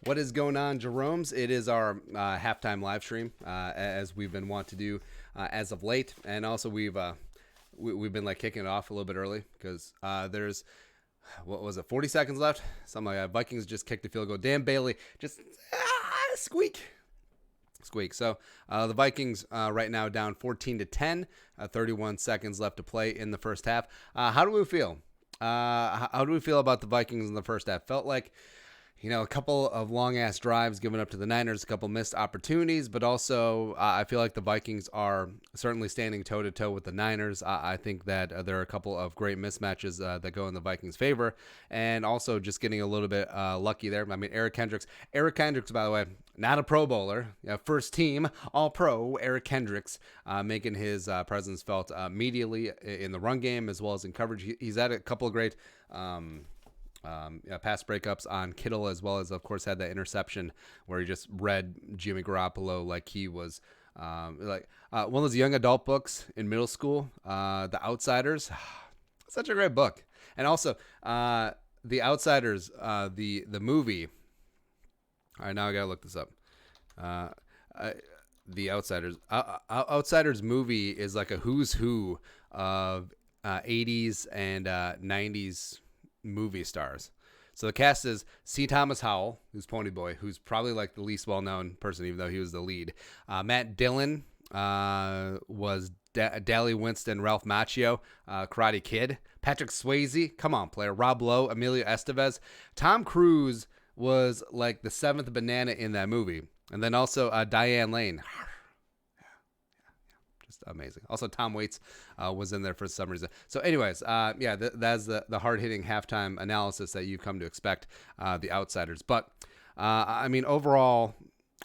What is going on, Jerome's? It is our halftime live stream, as we've been wont to do as of late, and also we've been like kicking it off a little bit early because there's what was it, 40 seconds left, something like that. Vikings just kicked the field goal. Dan Bailey just squeak. So the Vikings right now down 14-10, 31 seconds left to play in the first half. How do we feel? How do we feel about the Vikings in the first half? Felt like, a couple of long-ass drives given up to the Niners, a couple missed opportunities, but also I feel like the Vikings are certainly standing toe-to-toe with the Niners. I think that there are a couple of great mismatches that go in the Vikings' favor, and also just getting a little bit lucky there. I mean, Eric Kendricks, by the way, not a Pro Bowler, first team All-Pro, Eric Kendricks, making his presence felt immediately in the run game as well as in coverage. He's had a couple of great pass breakups on Kittle, as well as, of course, had that interception where he just read Jimmy Garoppolo like he was one of those young adult books in middle school, The Outsiders. Such a great book. And also, The Outsiders, the movie. All right, now I got to look this up. The Outsiders. Outsiders movie is like a who's who of 80s and 90s movie stars. So the cast is C. Thomas Howell, who's Pony Boy, who's probably like the least well-known person, even though he was the lead. Matt Dillon was Dally Winston, Ralph Macchio, Karate Kid. Patrick Swayze, come on, player. Rob Lowe, Emilio Estevez. Tom Cruise was like the seventh banana in that movie. And then also Diane Lane. Amazing. Also, Tom Waits was in there for some reason. So anyways, that's the hard-hitting halftime analysis that you've come to expect, The Outsiders. But, overall,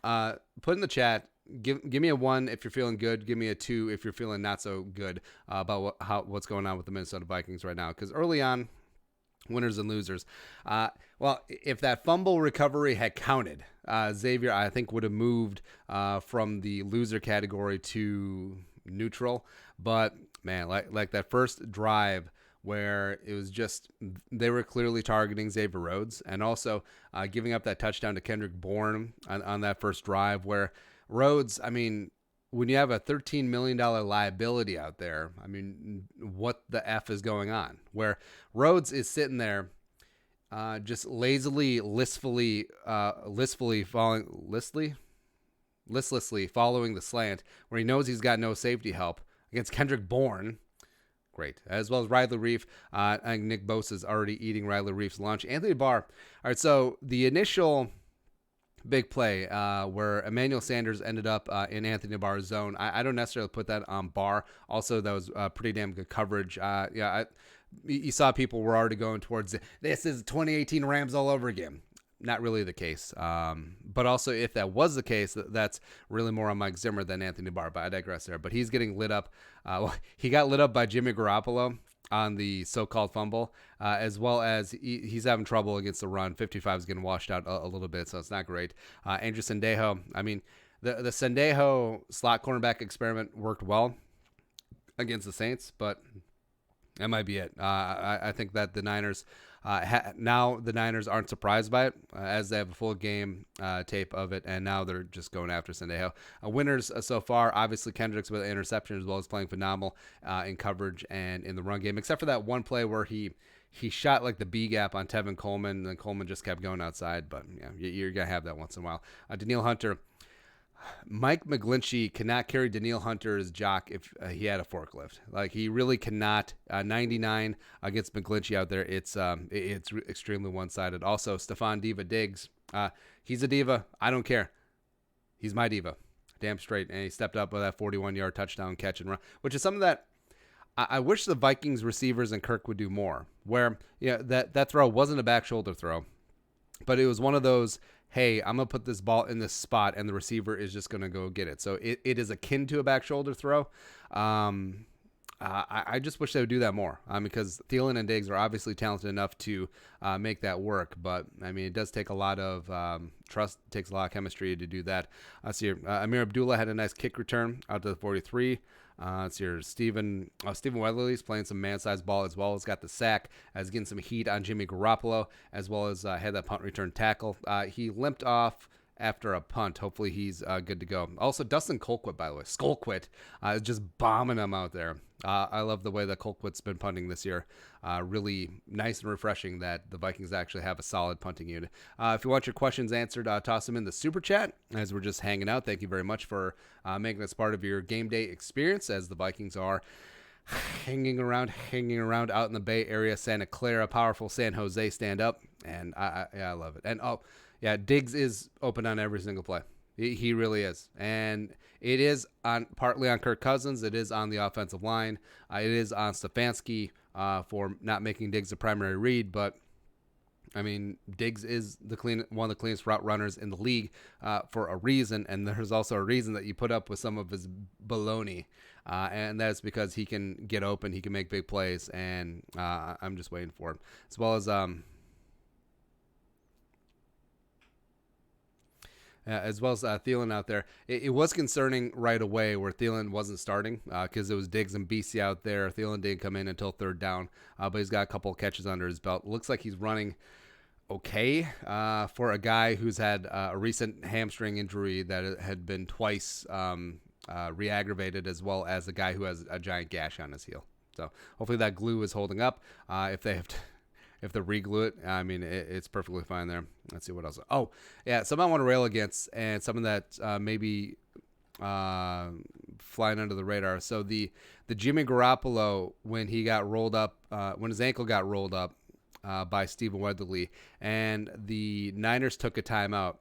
put in the chat, give me a 1 if you're feeling good. Give me a 2 if you're feeling not so good about what's going on with the Minnesota Vikings right now. Because early on, winners and losers. If that fumble recovery had counted, Xavier, I think, would have moved from the loser category to neutral. But man, like that first drive where it was just, they were clearly targeting Xavier Rhodes, and also giving up that touchdown to Kendrick Bourne on that first drive, where Rhodes, when you have a $13 million liability out there, what the F is going on? Where Rhodes is sitting there just listlessly following the slant, where he knows he's got no safety help against Kendrick Bourne. Great. As well as Riley Reif. I think Nick Bosa's already eating Riley Reif's lunch. Anthony Barr. All right, so the initial big play where Emmanuel Sanders ended up in Anthony Barr's zone, I don't necessarily put that on Barr. Also, that was pretty damn good coverage. You saw people were already going towards this is 2018 Rams all over again. Not really the case. But also, if that was the case, that's really more on Mike Zimmer than Anthony Barr. But I digress there. But he's getting lit up. He got lit up by Jimmy Garoppolo on the so-called fumble, as well as he's having trouble against the run. 55 is getting washed out a little bit, so it's not great. Andrew Sendejo, the Sendejo slot cornerback experiment worked well against the Saints, but that might be it. I think that the Niners, now the Niners aren't surprised by it, as they have a full game tape of it, and now they're just going after Sendejo. Winners so far, obviously Kendricks with an interception, as well as playing phenomenal in coverage and in the run game, except for that one play where he shot like the B gap on Tevin Coleman, and then Coleman just kept going outside. But you're going to have that once in a while. Daniil Hunter. Mike McGlinchey cannot carry Daniil Hunter's jock if he had a forklift. Like, he really cannot. 99 against McGlinchey out there. It's extremely one-sided. Also, Stephon Diva Diggs. He's a diva. I don't care. He's my diva. Damn straight. And he stepped up with that 41-yard touchdown catch and run, which is something that I wish the Vikings receivers and Kirk would do more, where that throw wasn't a back shoulder throw, but it was one of those, hey, I'm going to put this ball in this spot, and the receiver is just going to go get it. So it is akin to a back shoulder throw. I just wish they would do that more, because Thielen and Diggs are obviously talented enough to make that work. But, it does take a lot of trust, takes a lot of chemistry to do that. Amir Abdullah had a nice kick return out to the 43. It's your Stephen Weatherly's playing some man-sized ball as well. He's got the sack, as getting some heat on Jimmy Garoppolo, as well as had that punt return tackle. He limped off after a punt. Hopefully he's good to go. Also, Dustin Colquitt, by the way, Skullquit, is just bombing them out there. I love the way that Colquitt's been punting this year. Really nice and refreshing that the Vikings actually have a solid punting unit. If you want your questions answered, toss them in the super chat as we're just hanging out. Thank you very much for making this part of your game day experience, as the Vikings are hanging around out in the Bay Area. Santa Clara, powerful San Jose stand up, and I love it. And yeah, Diggs is open on every single play. He really is. And it is partly on Kirk Cousins. It is on the offensive line. It is on Stefanski for not making Diggs a primary read. But, I mean, Diggs is one of the cleanest route runners in the league for a reason. And there's also a reason that you put up with some of his baloney. And that's because he can get open. He can make big plays. And I'm just waiting for him. As well as... Thielen out there. It was concerning right away where Thielen wasn't starting because it was Diggs and BC out there. Thielen didn't come in until third down, but he's got a couple of catches under his belt. Looks like he's running okay for a guy who's had a recent hamstring injury that had been twice re-aggravated, as well as a guy who has a giant gash on his heel. So hopefully that glue is holding up. If they re-glue it, I mean, it's perfectly fine there. Let's see what else. Oh, yeah, something I want to rail against, and something that maybe flying under the radar. So the Jimmy Garoppolo, when he got rolled up, when his ankle got rolled up by Stephen Weatherly, and the Niners took a timeout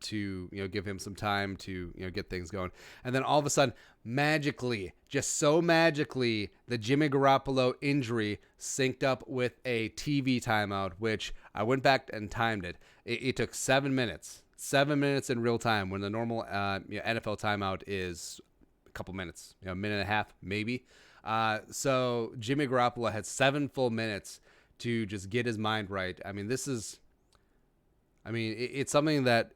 to give him some time to get things going, and then all of a sudden, magically, just so magically, the Jimmy Garoppolo injury synced up with a TV timeout, which I went back and timed it. It took 7 minutes, 7 minutes in real time, when the normal NFL timeout is a couple minutes, a minute and a half maybe. So Jimmy Garoppolo had 7 full minutes to just get his mind right. I mean, it's something that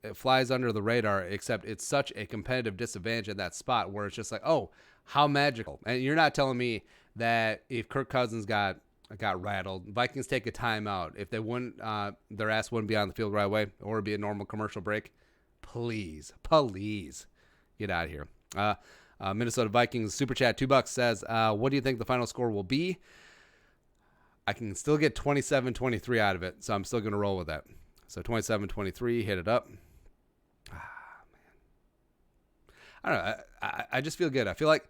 it flies under the radar, except it's such a competitive disadvantage at that spot where it's just like, oh, how magical. And you're not telling me that if Kirk Cousins got rattled, Vikings take a timeout, if they wouldn't, their ass wouldn't be on the field right away, or it'd be a normal commercial break. Please get out of here. Minnesota Vikings Super Chat $2 says, what do you think the final score will be? I can still get 27-23 out of it, so I'm still going to roll with that. So 27-23, hit it up. Man. I don't know. I just feel good. I feel like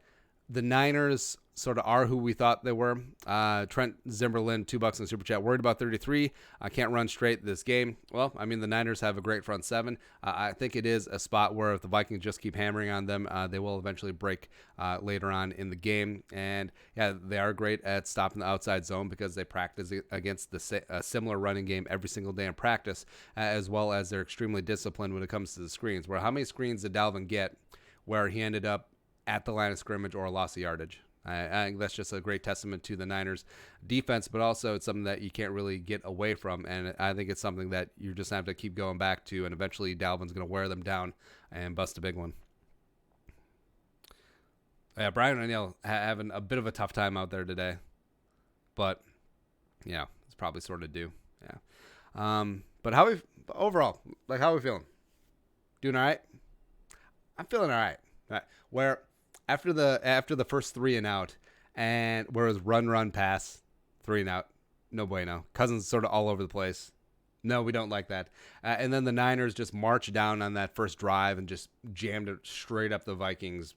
the Niners sort of are who we thought they were. Trent Zimmerlin, $2 in Super Chat. Worried about 33. I can't run straight this game. Well, I mean, the Niners have a great front seven. I think it is a spot where if the Vikings just keep hammering on them, they will eventually break later on in the game. And, yeah, they are great at stopping the outside zone because they practice against a similar running game every single day in practice, as well as they're extremely disciplined when it comes to the screens. Where how many screens did Dalvin get where he ended up at the line of scrimmage or a loss of yardage? I think that's just a great testament to the Niners defense, but also it's something that you can't really get away from, and I think it's something that you just have to keep going back to, and eventually Dalvin's going to wear them down and bust a big one. Yeah, Brian O'Neill having a bit of a tough time out there today, but yeah, it's probably sort of due. Yeah, but overall, like, how are we feeling? Doing all right? I'm feeling all right. Where after the first 3 and out, and where it was run, pass, 3 and out, no bueno. Cousins sort of all over the place. No, we don't like that. And then the Niners just marched down on that first drive and just jammed it straight up the Vikings'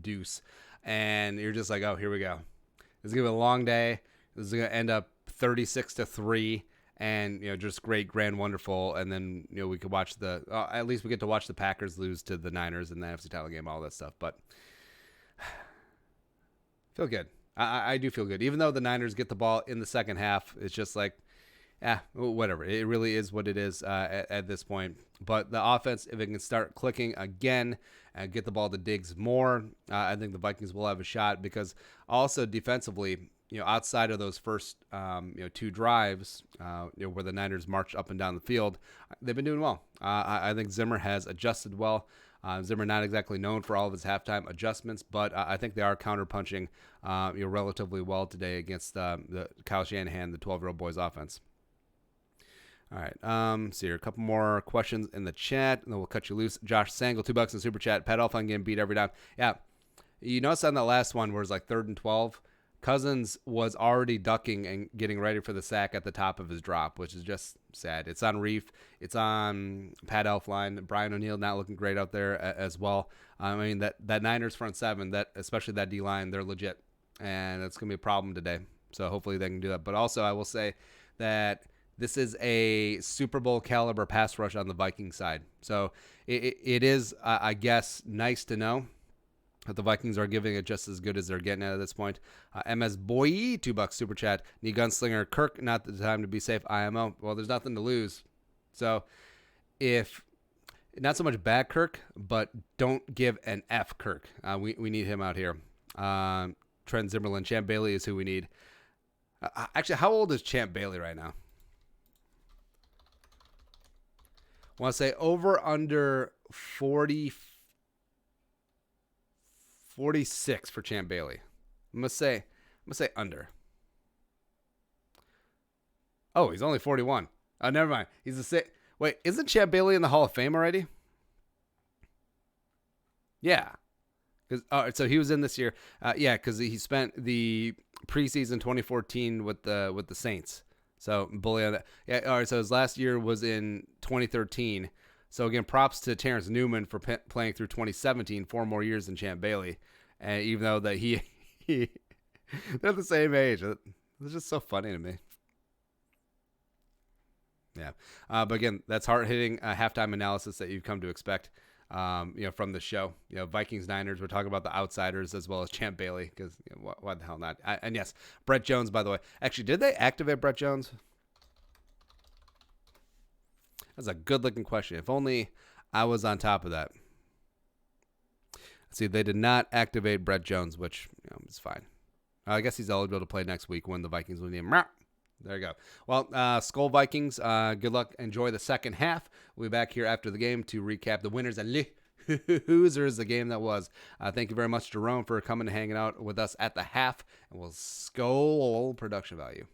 deuce. And you're just like, oh, here we go. This is going to be a long day. This is going to end up 36-3. And, just great, grand, wonderful. And then, we could watch at least we get to watch the Packers lose to the Niners in the NFC title game, all that stuff. But feel good. I do feel good. Even though the Niners get the ball in the second half, it's just like, whatever. It really is what it is at this point. But the offense, if it can start clicking again and get the ball to Diggs more, I think the Vikings will have a shot, because also defensively, outside of those first 2 drives, where the Niners marched up and down the field, they've been doing well. I think Zimmer has adjusted well. Zimmer not exactly known for all of his halftime adjustments, but I think they are counterpunching relatively well today against the Kyle Shanahan, the 12-year-old boys offense. All right. See here. A couple more questions in the chat, and then we'll cut you loose. Josh Sangle, $2 in super chat. Pat Elfon getting beat every down. Yeah. You notice on that last one where it's like 3rd and 12, Cousins was already ducking and getting ready for the sack at the top of his drop, which is just sad. It's on Reef. It's on Pat Elflein. Brian O'Neill not looking great out there as well. I mean, that Niners front seven, that especially that D-line, they're legit. And it's going to be a problem today. So hopefully they can do that. But also I will say that this is a Super Bowl caliber pass rush on the Vikings side. So it is, I guess, nice to know that the Vikings are giving it just as good as they're getting at this point. MS Boy, $2 super chat. Need gunslinger Kirk, not the time to be safe. IMO. Well, there's nothing to lose. So if not so much bad Kirk, but don't give an F Kirk. We need him out here. Trent Zimmerman, Champ Bailey is who we need. Actually, how old is Champ Bailey right now? I want to say over under 46 for Champ Bailey. I'm gonna say under. Oh, he's only 41. Oh, never mind. He's the same. Wait, isn't Champ Bailey in the Hall of Fame already? Yeah. So he was in this year. Yeah, because he spent the preseason 2014 with the Saints. So bully on that. Yeah. All right. So his last year was in 2013. So again, props to Terrence Newman for playing through 2017, 4 more years than Champ Bailey, and even though that he they're the same age. It's just so funny to me. Yeah. But again, that's hard-hitting halftime analysis that you've come to expect. From the show, Vikings-Niners, we're talking about the outsiders as well as Champ Bailey, because why the hell not? And yes, Brett Jones, by the way. Actually, did they activate Brett Jones? That's a good-looking question. If only I was on top of that. See, they did not activate Brett Jones, which is fine. I guess he's eligible to play next week when the Vikings win the game. There you go. Well, Skull Vikings, good luck. Enjoy the second half. We'll be back here after the game to recap the winners and losers, the game that was. Thank you very much, Jerome, for coming and hanging out with us at the half. And we'll Skull production value.